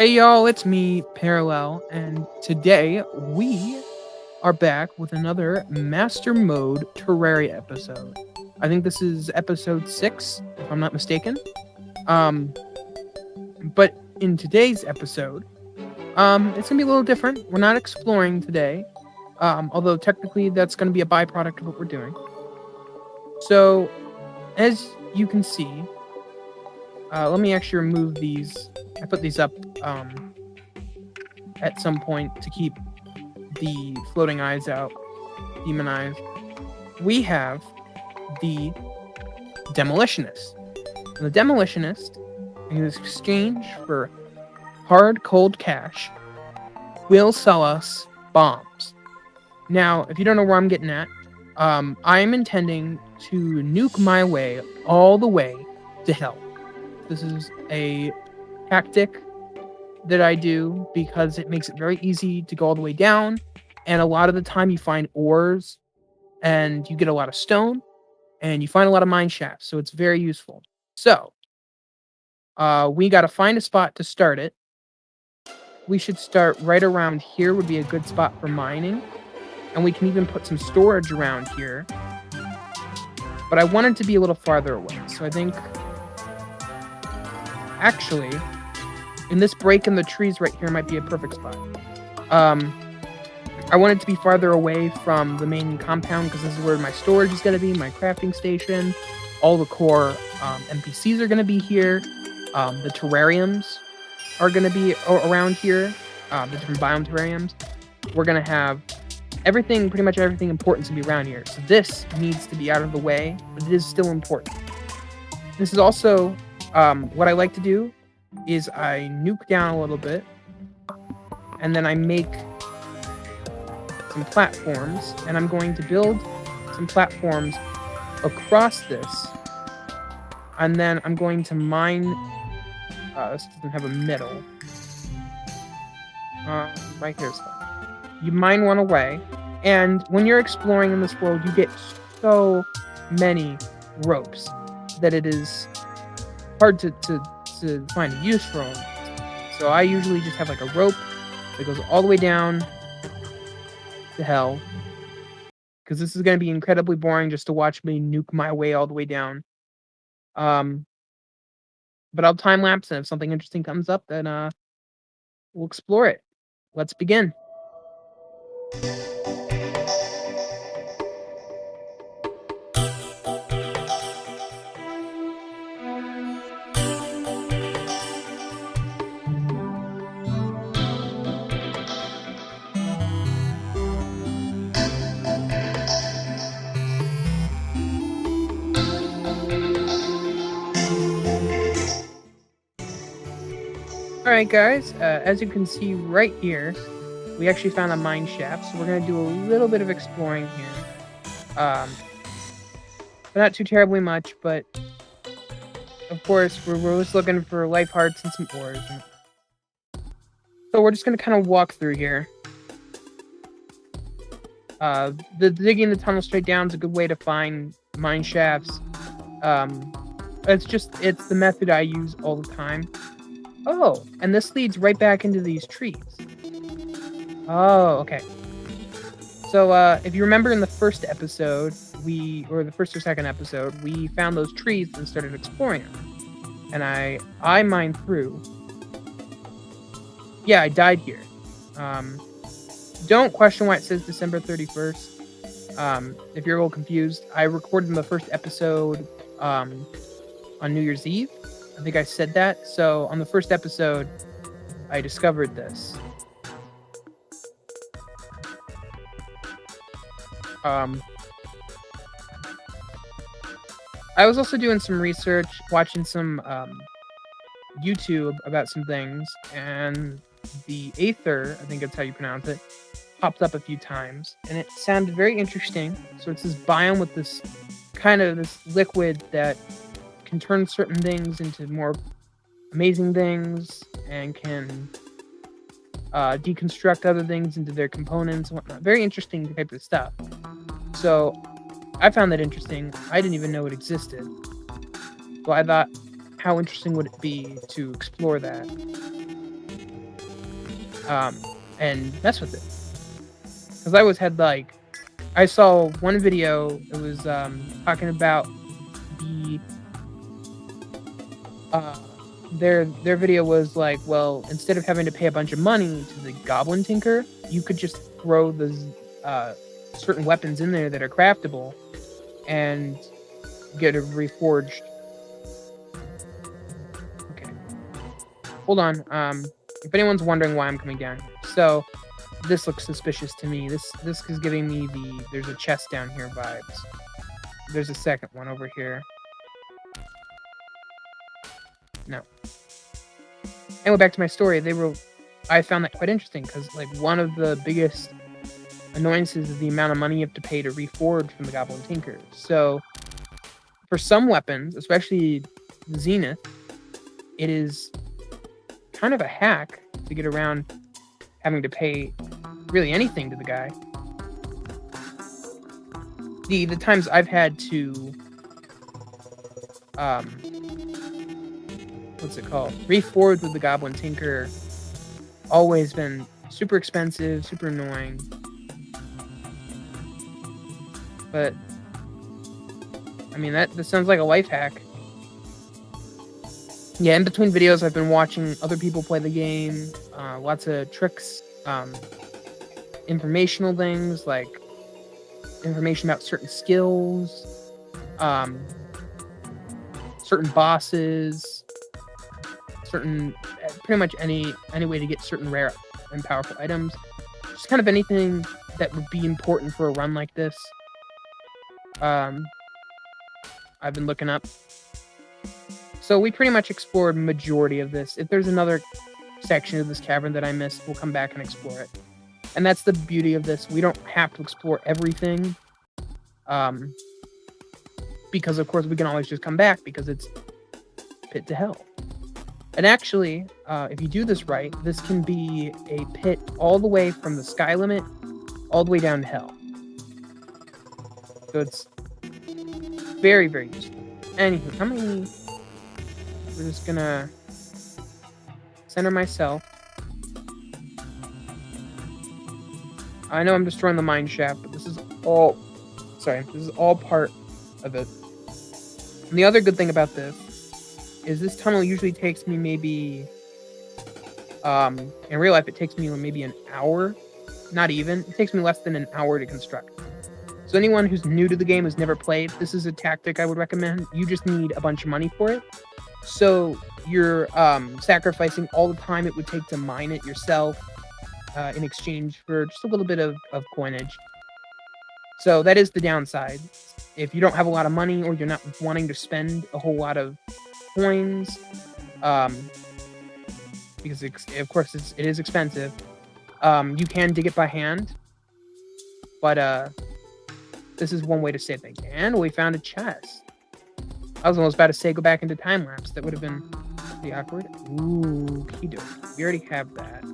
Hey y'all, it's me, Parallel, and today we are back with another Master Mode Terraria episode. I think this is episode 6, if I'm not mistaken. Um, but in today's episode, it's gonna be a little different. We're not exploring today, although technically that's gonna be a byproduct of what we're doing. So, as you can see, let me actually remove these. I put these up at some point to keep the floating eyes out, demon eyes. We have the demolitionist. And the demolitionist, in exchange for hard, cold cash, will sell us bombs. Now, if you don't know where I'm getting at, I am intending to nuke my way all the way to hell. This is a tactic that I do because it makes it very easy to go all the way down. And a lot of the time you find ores and you get a lot of stone and you find a lot of mine shafts. So it's very useful. So we got to find a spot to start it. We should start right around here would be a good spot for mining. And we can even put some storage around here. But I want it to be a little farther away. So I think actually in this break in the trees right here might be a perfect spot. I want it to be farther away from the main compound because this is where my storage is going to be, my crafting station. All the core NPCs are going to be here. The terrariums are going to be around here. The different biome terrariums. We're going to have everything, pretty much everything important to be around here. So this needs to be out of the way, but it is still important. This is also what I like to do is I nuke down a little bit and then I make some platforms, and I'm going to build some platforms across this, and then I'm going to mine. This doesn't have a middle. Right here's fine. You mine one away, and when you're exploring in this world, you get so many ropes that it is hard to find a use for them. So I usually just have like a rope that goes all the way down to hell, because this is going to be incredibly boring just to watch me nuke my way all the way down. But I'll time lapse, and if something interesting comes up, then we'll explore it. Let's begin. Alright guys, as you can see right here, we actually found a mine shaft, so we're going to do a little bit of exploring here. But not too terribly much, but of course we're just looking for life hearts and some ores. So we're just going to kind of walk through here. The digging the tunnel straight down is a good way to find mine shafts. It's the method I use all the time. Oh, and this leads right back into these trees. Oh, okay. So, if you remember in the first episode, or the first or second episode, we found those trees and started exploring them. And I mined through. Yeah, I died here. Don't question why it says December 31st. If you're a little confused, I recorded the first episode on New Year's Eve. I think I said that. So on the first episode, I discovered this. I was also doing some research, watching some YouTube about some things, and the Aether, I think that's how you pronounce it, popped up a few times, and it sounded very interesting. So it's this biome with this kind of this liquid that can turn certain things into more amazing things and can deconstruct other things into their components and whatnot. Very interesting type of stuff. So I found that interesting. I didn't even know it existed. So I thought, how interesting would it be to explore that? and mess with it. Because I always had like, I saw one video. It was talking about the their video was like, well, instead of having to pay a bunch of money to the Goblin Tinker, you could just throw the certain weapons in there that are craftable and get a reforged. Okay, hold on. If anyone's wondering why I'm coming down here, so this looks suspicious to me. This is giving me the there's a chest down here vibes. There's a second one over here. No. Anyway, back to my story. I found that quite interesting because like one of the biggest annoyances is the amount of money you have to pay to reforge from the Goblin Tinker. So for some weapons, especially Zenith, it is kind of a hack to get around having to pay really anything to the guy. The times I've had to what's it called? Reforge with the Goblin Tinker always been super expensive, super annoying. But I mean that sounds like a life hack. Yeah, in between videos, I've been watching other people play the game. Lots of tricks, informational things like information about certain skills, certain bosses, certain pretty much any way to get certain rare and powerful items. Just kind of anything that would be important for a run like this. I've been looking up. So we pretty much explored majority of this. If there's another section of this cavern that I missed, we'll come back and explore it. And that's the beauty of this. We don't have to explore everything. Because of course we can always just come back because it's pit to hell. And actually, if you do this right, this can be a pit all the way from the sky limit all the way down to hell. So it's very, very useful. Anywho, how many... We're just gonna center myself. I know I'm destroying the mine shaft, but this is all part of it. And the other good thing about this is this tunnel usually takes me maybe, in real life it takes me maybe an hour, not even. It takes me less than an hour to construct. So anyone who's new to the game, who's never played, this is a tactic I would recommend. You just need a bunch of money for it. So you're sacrificing all the time it would take to mine it yourself in exchange for just a little bit of coinage. So that is the downside. If you don't have a lot of money or you're not wanting to spend a whole lot of coins, because of course it is expensive, you can dig it by hand. But this is one way to save things. And we found a chest. I was almost about to say go back into time lapse. That would have been pretty awkward. Ooh, kido. We already have that.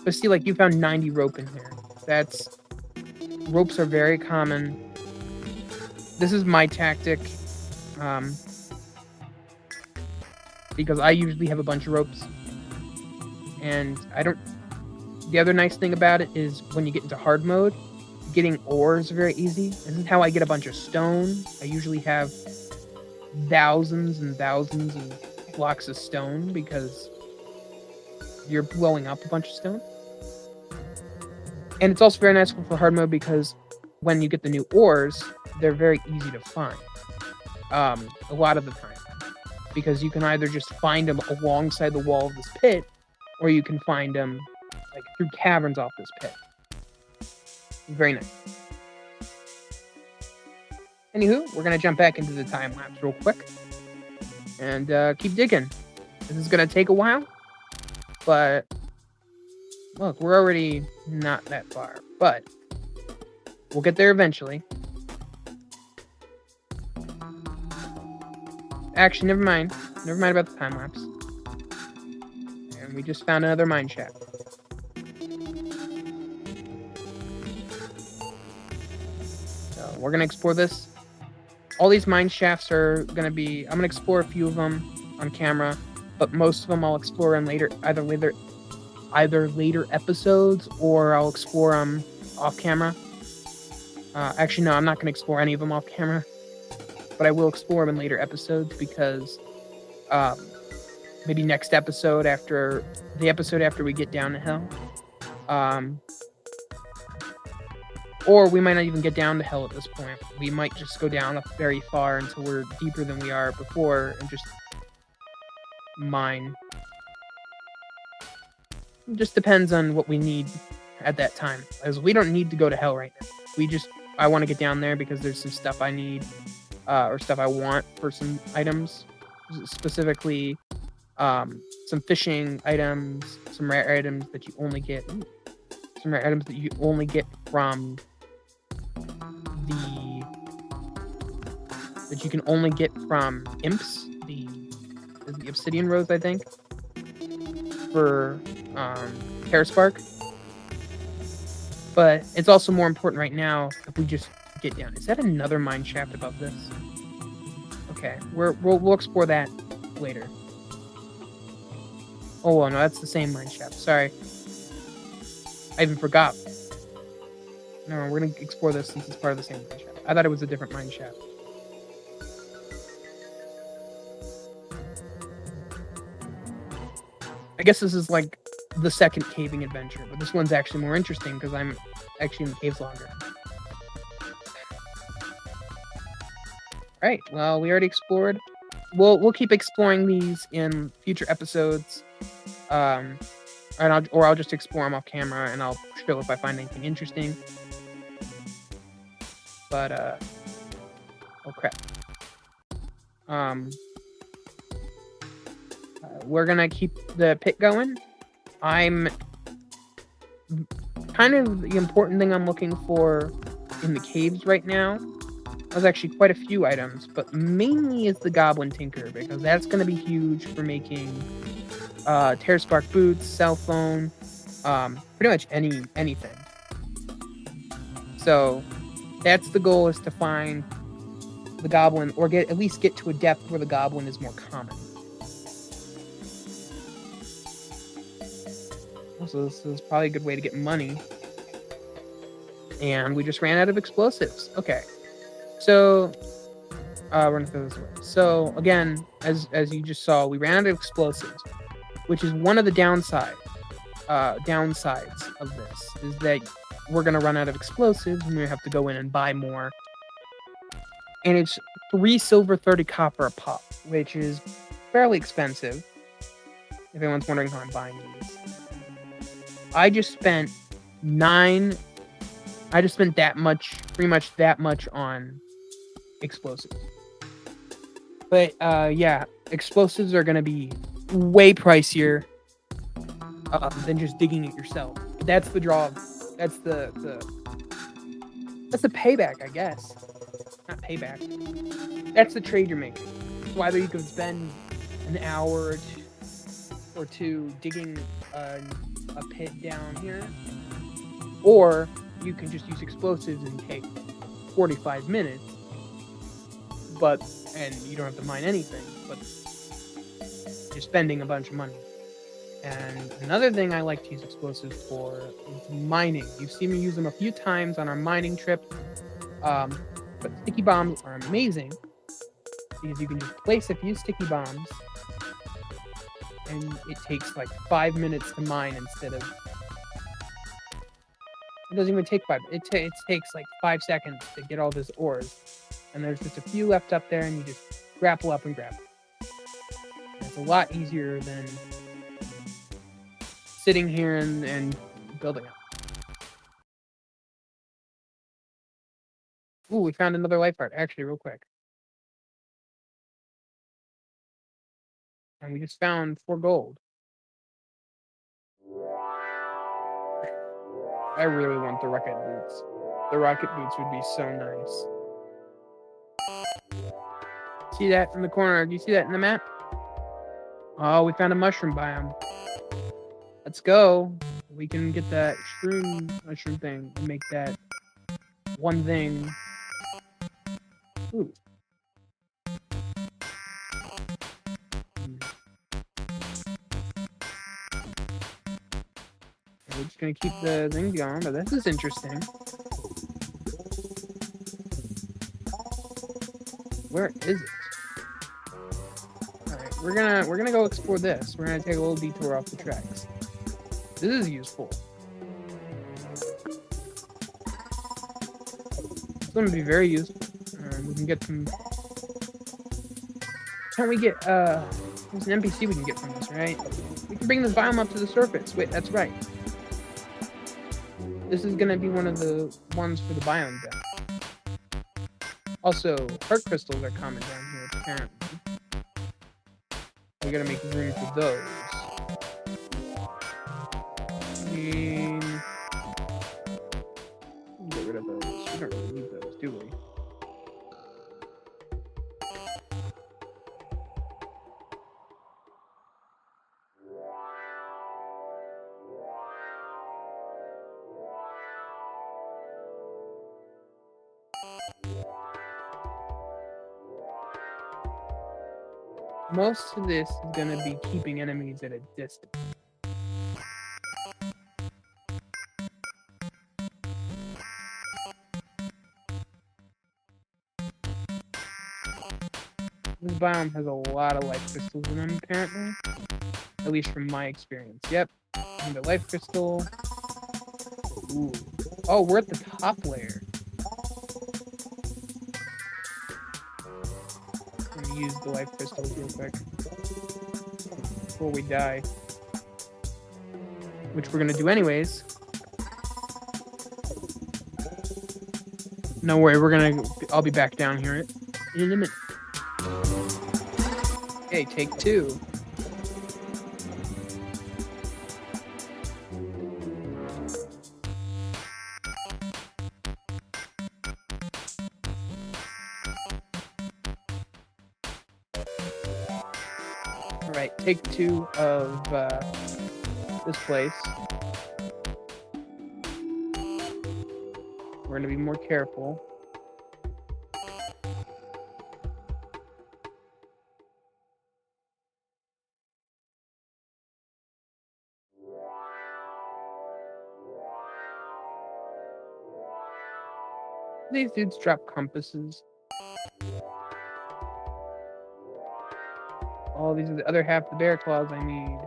But see, like you found 90 rope in here. Ropes are very common. This is my tactic. Because I usually have a bunch of ropes. And the other nice thing about it is when you get into hard mode, getting ore is very easy. This is how I get a bunch of stone. I usually have thousands and thousands of blocks of stone because you're blowing up a bunch of stone. And it's also very nice for hard mode because when you get the new ores, they're very easy to find. A lot of the time. Because you can either just find them alongside the wall of this pit, or you can find them like through caverns off this pit. Very nice. Anywho, we're going to jump back into the time lapse real quick. And keep digging. This is going to take a while. But look, we're already not that far. But we'll get there eventually. Actually, never mind. Never mind about the time lapse. And we just found another mine shaft. So we're going to explore this. All these mine shafts are going to be... I'm going to explore a few of them on camera. But most of them I'll explore in either either later episodes or I'll explore them off camera. Actually, no, I'm not going to explore any of them off camera, but I will explore them in later episodes because maybe next episode after the episode after we get down to hell. Or we might not even get down to hell at this point. We might just go down very far until we're deeper than we are before and just mine. It just depends on what we need at that time. As we don't need to go to hell right now. I want to get down there because there's some stuff I need or stuff I want for some items. Specifically, some fishing items, some rare items that you only get. Some rare items that you only get from that you can only get from imps, the obsidian rose, I think, for Terraspark. But it's also more important right now if we just get down. Is that another mine shaft above this? Okay, we'll explore that later. Oh well, no, that's the same mine shaft. Sorry, I even forgot. No, we're gonna explore this since it's part of the same mine shaft. I thought it was a different mine shaft. I guess this is like the second caving adventure, but this one's actually more interesting because I'm actually in the caves longer. Alright, well, we already explored. We'll keep exploring these in future episodes. Or I'll just explore them off camera and I'll show if I find anything interesting. But oh crap. We're gonna keep the pit going. I'm kind of the important thing I'm looking for in the caves right now. There's actually quite a few items, but mainly is the Goblin Tinker because that's going to be huge for making Terraspark boots, cell phone, pretty much anything. So that's the goal, is to find the Goblin, or at least get to a depth where the Goblin is more common. So this is probably a good way to get money. And we just ran out of explosives. Okay. So we're gonna throw this away. So again, as you just saw, we ran out of explosives, which is one of the downsides of this, is that we're gonna run out of explosives and we have to go in and buy more. And it's 3 silver, 30 copper a pop, which is fairly expensive. If anyone's wondering how I'm buying these. I just spent that much, pretty much that much on explosives. But yeah, explosives are gonna be way pricier than just digging it yourself. That's the draw. That's the payback, I guess. Not payback. That's the trade you're making. So either you could spend an hour or two digging a pit down here, or you can just use explosives and take 45 minutes, and you don't have to mine anything, but you're spending a bunch of money. And another thing I like to use explosives for is mining. You've seen me use them a few times on our mining trip, but sticky bombs are amazing because you can just place a few sticky bombs and it takes like 5 minutes to mine instead of... It doesn't even take 5. It takes like 5 seconds to get all those ores. And there's just a few left up there and you just grapple up and grab it. It's a lot easier than sitting here and building up. Ooh, we found another life heart, actually, real quick. And we just found 4 gold. I really want the rocket boots. The rocket boots would be so nice. See that in the corner? Do you see that in the map? Oh, we found a mushroom biome. Let's go. We can get that mushroom thing and make that one thing. Ooh. We're just gonna keep the thing going, but this is interesting. Where is it? Alright, we're gonna go explore this. We're gonna take a little detour off the tracks. This is useful. It's gonna be very useful. We can get some. Can't we get there's an NPC we can get from this, right? We can bring this biome up to the surface. Wait, that's right. This is gonna be one of the ones for the biome down. Also, heart crystals are common down here, apparently. We gotta make room for those. Get rid of those. We don't really need those, do we? Most of this is gonna be keeping enemies at a distance. This biome has a lot of life crystals in them, apparently. At least from my experience. Yep. And the life crystal. Ooh. Oh, we're at the top layer. I'm gonna use the life crystals real quick before we die. Which we're gonna do anyways. No worry, I'll be back down here in a minute. Okay, take 2. Alright, take 2 of this place. We're gonna be more careful. These dudes drop compasses. Oh, these are the other half of the bear claws I need.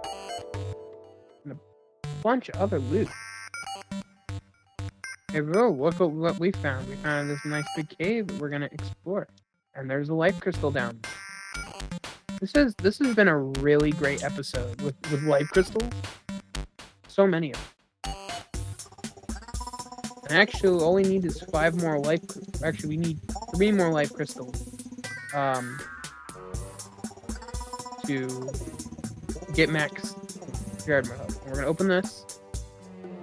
And a bunch of other loot. Hey bro, look at what we found. We found this nice big cave that we're gonna explore. And there's a life crystal down there. This has been a really great episode with life crystals. So many of them. And actually, all we need is 5 more life. Actually, we need 3 more life crystals. To get max guard mode. We're gonna open this.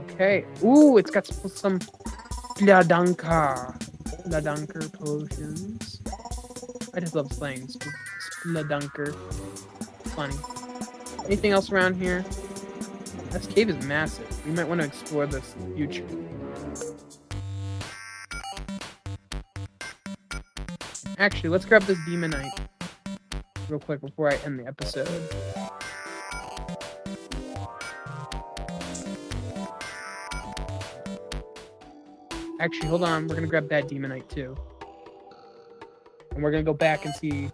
Okay. Ooh, it's got some Spladanka potions. I just love slaying Spladunker. Funny. Anything else around here? This cave is massive. We might want to explore this in the future. Actually, let's grab this Demonite real quick before I end the episode. Actually, hold on. We're gonna grab that Demonite too. And we're gonna go back and see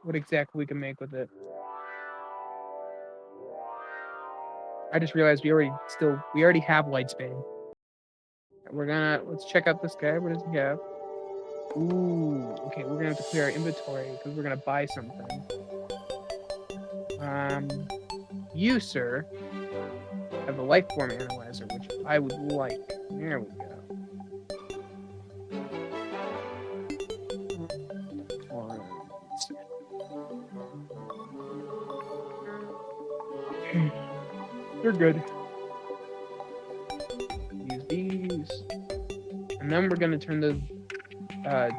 what exactly we can make with it. I just realized we already have Lightsbane. Let's check out this guy. What does he have? Ooh, okay, we're gonna have to clear our inventory because we're gonna buy something. You, sir, have a life form analyzer, which I would like. There we go. They're good. Use these. And then we're gonna turn the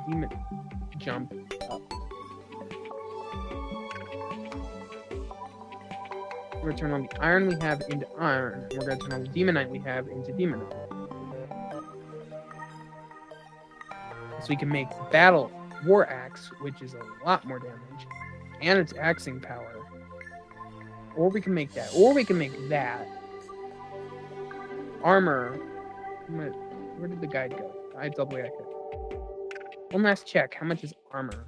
demon jump up. We're gonna turn on the iron we have into iron. And we're gonna turn on the demonite we have into demonite. So we can make battle war axe, which is a lot more damage, and its axing power. Or we can make that. Or we can make that. Armor. Where did the guide go? Guide's all the way out here. One last check. How much is armor?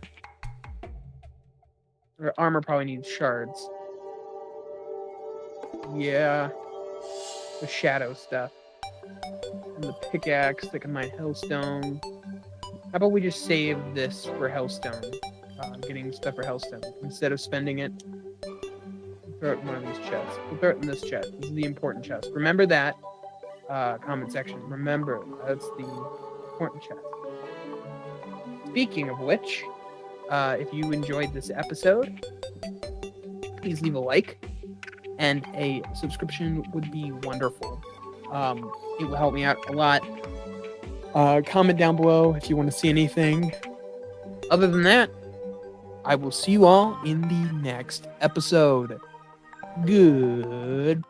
Or armor probably needs shards. Yeah. The shadow stuff. And the pickaxe that can mine hellstone. How about we just save this for hellstone? Getting stuff for hellstone. Instead of spending it, throw it in one of these chests. We'll throw it in this chest. This is the important chest. Remember that. Comment section. Remember, that's the important chest. Speaking of which, if you enjoyed this episode, please leave a like, and a subscription would be wonderful. It will help me out a lot. Comment down below if you want to see anything. Other than that, I will see you all in the next episode. Goodbye.